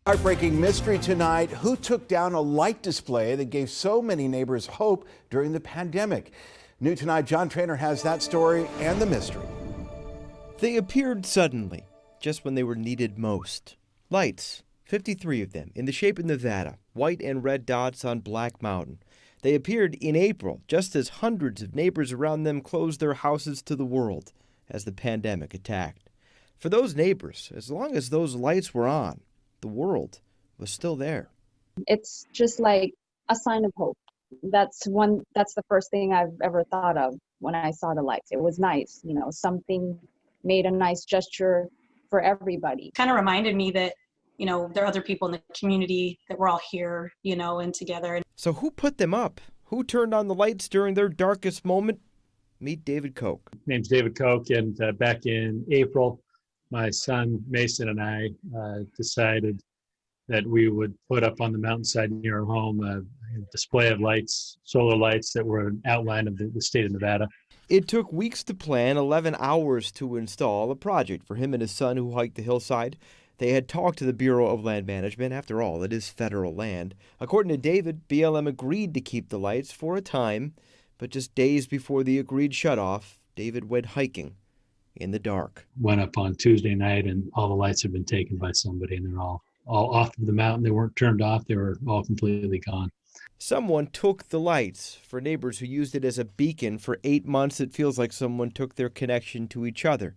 Heartbreaking mystery tonight. Who took down a light display that gave so many neighbors hope during the pandemic? New tonight, John Trainer has that story and the mystery. They appeared suddenly, just when they were needed most. Lights, 53 of them, in the shape of Nevada, white and red dots on Black Mountain. They appeared in April, just as hundreds of neighbors around them closed their houses to the world as the pandemic attacked. For those neighbors, as long as those lights were on, the world was still there. It's just like a sign of hope. That's the first thing I've ever thought of when I saw the lights. It was nice, something made a nice gesture for everybody. Kind of reminded me that, there are other people in the community, that we're all here, and together. So who put them up? Who turned on the lights during their darkest moment? Meet David Koch. My name's David Koch, and back in April, my son Mason and I decided that we would put up on the mountainside near our home a display of lights, solar lights that were an outline of the state of Nevada. It took weeks to plan, 11 hours to install a project for him and his son who hiked the hillside. They had talked to the Bureau of Land Management. After all, it is federal land. According to David, BLM agreed to keep the lights for a time, but just days before the agreed shutoff, David went hiking in the dark. Went up on Tuesday night, and all the lights had been taken by somebody, and they're all off of the mountain. They weren't turned off. They were all completely gone. Someone took the lights. For neighbors who used it as a beacon for 8 months, it feels like someone took their connection to each other.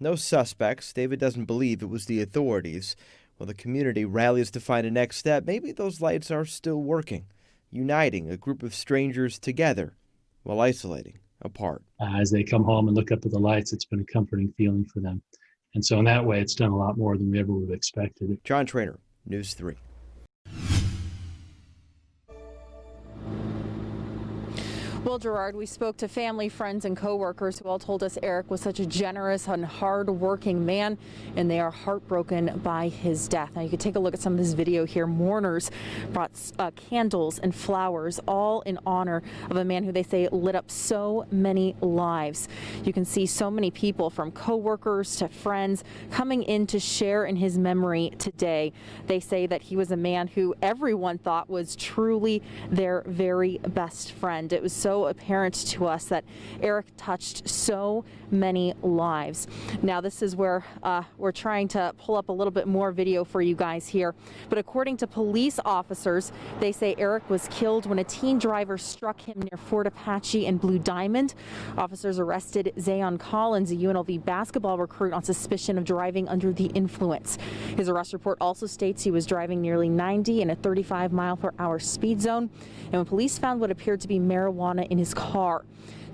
No suspects. David doesn't believe it was the authorities. While the community rallies to find a next step, maybe those lights are still working, uniting a group of strangers together while isolating apart. As they come home and look up at the lights, it's been a comforting feeling for them. And so in that way, it's done a lot more than we ever would have expected. John Trainer, News 3. Well, Gerard, we spoke to family, friends, and coworkers who all told us Eric was such a generous and hard-working man, and they are heartbroken by his death. Now, you can take a look at some of this video here. Mourners brought candles and flowers, all in honor of a man who they say lit up so many lives. You can see so many people, from coworkers to friends, coming in to share in his memory today. They say that he was a man who everyone thought was truly their very best friend. It was so apparent to us that Eric touched so many lives. Now, this is where we're trying to pull up a little bit more video for you guys here. But according to police officers, they say Eric was killed when a teen driver struck him near Fort Apache and Blue Diamond. Officers arrested Zayon Collins, a UNLV basketball recruit, on suspicion of driving under the influence. His arrest report also states he was driving nearly 90 in a 35-mile-per-hour speed zone, and when police found what appeared to be marijuana in his car.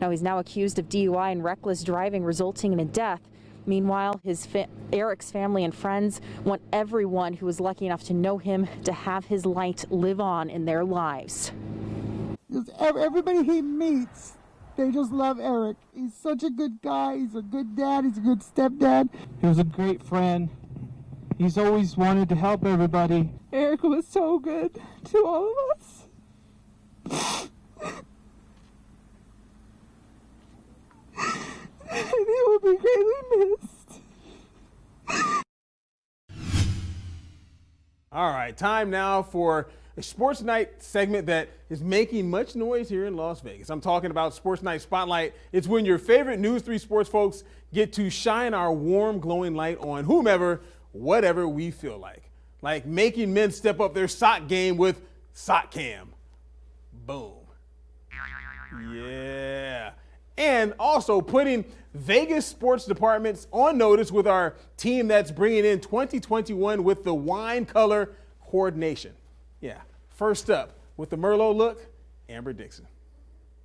Now, he's now accused of DUI and reckless driving, resulting in a death. Meanwhile, Eric's family and friends want everyone who was lucky enough to know him to have his light live on in their lives. Everybody he meets, they just love Eric. He's such a good guy. He's a good dad. He's a good stepdad. He was a great friend. He's always wanted to help everybody. Eric was so good to all of us. And he will be greatly missed. All right, time now for a Sports Night segment that is making much noise here in Las Vegas. I'm talking about Sports Night Spotlight. It's when your favorite News 3 sports folks get to shine our warm, glowing light on whomever, whatever we feel like making men step up their sock game with Sock Cam. Boom. Yeah. And also putting Vegas sports departments on notice with our team that's bringing in 2021 with the wine color coordination. Yeah. First up, with the Merlot look, Amber Dixon.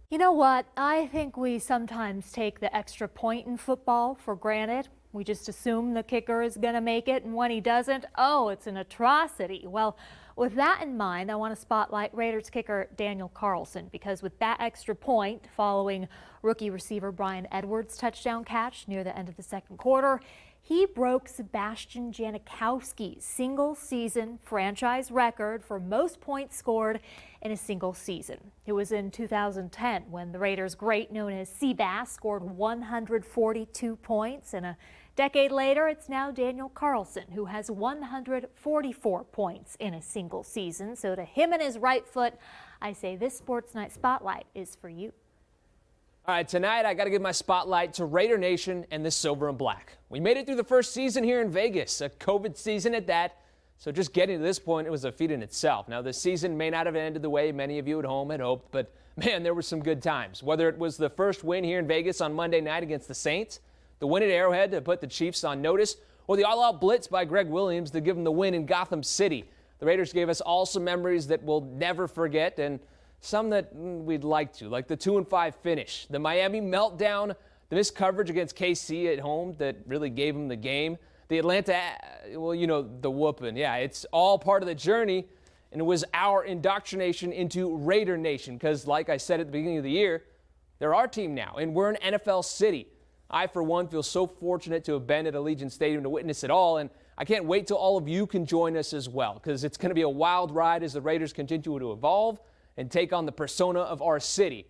You know what? I think we sometimes take the extra point in football for granted. We just assume the kicker is going to make it, and when he doesn't, oh, it's an atrocity. Well, with that in mind, I want to spotlight Raiders kicker Daniel Carlson, because with that extra point following rookie receiver Brian Edwards' touchdown catch near the end of the second quarter, he broke Sebastian Janikowski's single-season franchise record for most points scored in a single season. It was in 2010 when the Raiders great known as Seabass scored 142 points in a Decade later, it's now Daniel Carlson, who has 144 points in a single season. So to him and his right foot, I say this Sports Night Spotlight is for you. All right, tonight I got to give my spotlight to Raider Nation and the Silver and Black. We made it through the first season here in Vegas, a COVID season at that. So just getting to this point, it was a feat in itself. Now, the season may not have ended the way many of you at home had hoped, but man, there were some good times. Whether it was the first win here in Vegas on Monday night against the Saints, the win at Arrowhead to put the Chiefs on notice, or the all-out blitz by Greg Williams to give them the win in Gotham City. The Raiders gave us all some memories that we'll never forget, and some that we'd like to, like the 2-5 finish, the Miami meltdown, the missed coverage against KC at home that really gave them the game, the Atlanta, well, you know, the whooping. Yeah, it's all part of the journey, and it was our indoctrination into Raider Nation because, like I said at the beginning of the year, they're our team now, and we're an NFL city. I, for one, feel so fortunate to have been at Allegiant Stadium to witness it all, and I can't wait till all of you can join us as well because it's going to be a wild ride as the Raiders continue to evolve and take on the persona of our city.